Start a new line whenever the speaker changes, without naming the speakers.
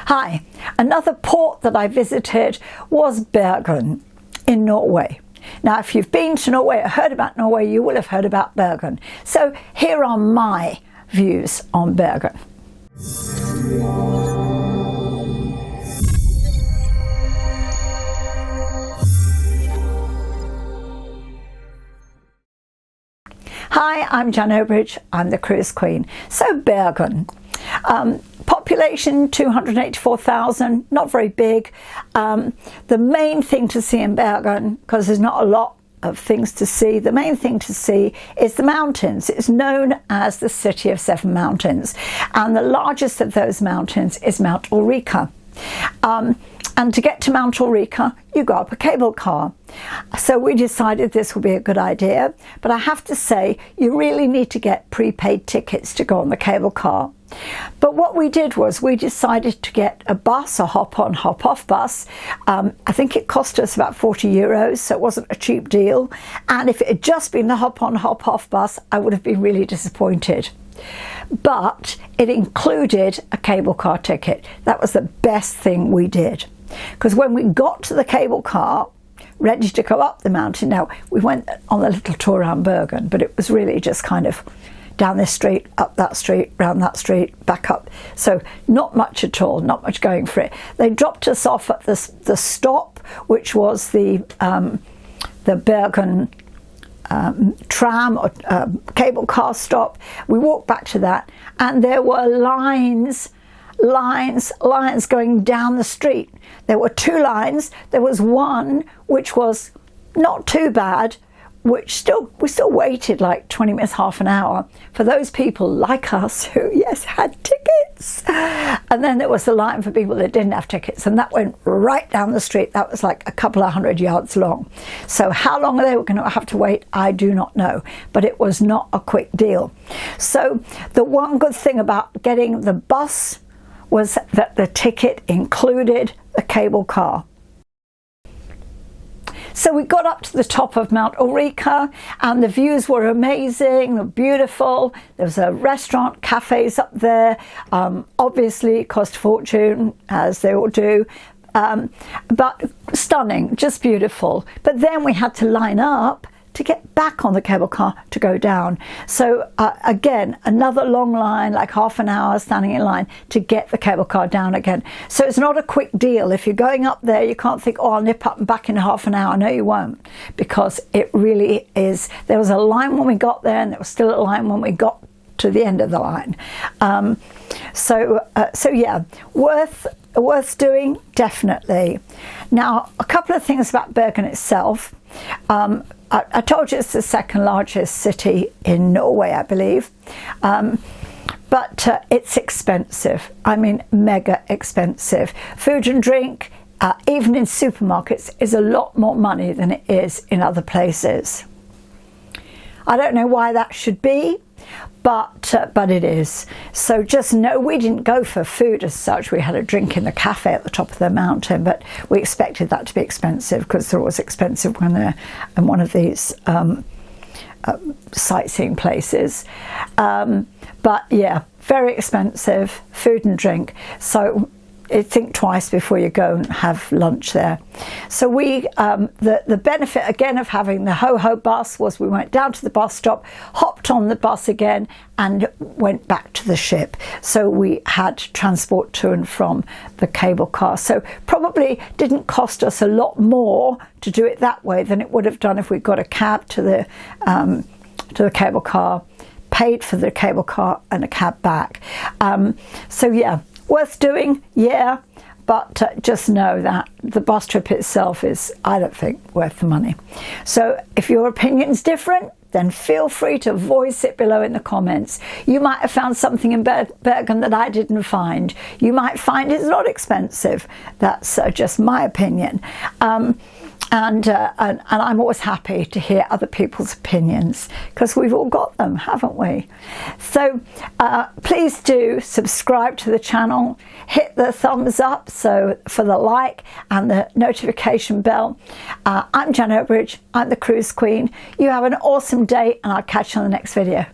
Hi, another port that I visited was Bergen in Norway. Now, if you've been to Norway or heard about Norway, you will have heard about Bergen. So here are my views on Bergen. Hi, I'm Jan Obridge. I'm the cruise queen. So Bergen. Population 284,000, not very big. The main thing to see in Bergen, because there's not a lot of things to see, the main thing to see is the mountains. It's known as the City of Seven Mountains, and the largest of those mountains is Mount Ulrika. And to get to Mount Ulrika, you go up a cable car. So we decided this would be a good idea, but I have to say, you really need to get prepaid tickets to go on the cable car. But what we did was we decided to get a bus, a hop-on, hop-off bus. I think it cost us about 40 euros, so it wasn't a cheap deal. And if it had just been the hop-on, hop-off bus, I would have been really disappointed. But it included a cable car ticket. That was the best thing we did. Because when we got to the cable car, ready to go up the mountain, now we went on a little tour around Bergen, but it was really just kind of down this street, up that street, round that street, back up. So not much at all, not much going for it. They dropped us off at the stop, which was the Bergen tram or cable car stop. We walked back to that, and there were lines going down the street. There were two lines. There was one which was not too bad, which we still waited like 20 minutes, half an hour for those people like us who, yes, had tickets. And then there was the line for people that didn't have tickets, and that went right down the street. That was like a couple of 100 yards long. So how long they were going to have to wait, I do not know, but it was not a quick deal. So the one good thing about getting the bus was that the ticket included the cable car. So we got up to the top of Mount Ulrika, and the views were amazing, they're beautiful. There was a restaurant, cafes up there. Obviously it cost a fortune, as they all do, but stunning, just beautiful. But then we had to line up to get back on the cable car to go down. So again, another long line, like half an hour standing in line to get the cable car down again. So it's not a quick deal. If you're going up there, you can't think, oh, I'll nip up and back in half an hour. No, you won't, because it really is. There was a line when we got there, and there was still a line when we got to the end of the line. So yeah, worth doing, definitely. Now, a couple of things about Bergen itself. I told you it's the second largest city in Norway, I believe, but it's expensive. I mean, mega expensive. Food and drink, even in supermarkets, is a lot more money than it is in other places. I don't know why that should be, but it is. So just know we didn't go for food as such. We had a drink in the cafe at the top of the mountain, but we expected that to be expensive, because they're always expensive when they're in one of these sightseeing places. But yeah, very expensive food and drink. So think twice before you go and have lunch there. So we, the benefit again of having the ho-ho bus was we went down to the bus stop, hopped on the bus again, and went back to the ship. So we had transport to and from the cable car. So probably didn't cost us a lot more to do it that way than it would have done if we got a cab to the cable car, paid for the cable car and a cab back. So yeah, worth doing, yeah, but just know that the bus trip itself is, I don't think, worth the money. So if your opinion's different, then feel free to voice it below in the comments. You might have found something in Bergen that I didn't find. You might find it's not expensive. That's just my opinion. And I'm always happy to hear other people's opinions, because we've all got them, haven't we? So please do subscribe to the channel, hit the thumbs up for the like and the notification bell. I'm Jan Obridge, I'm the cruise queen. You have an awesome day, and I'll catch you on the next video.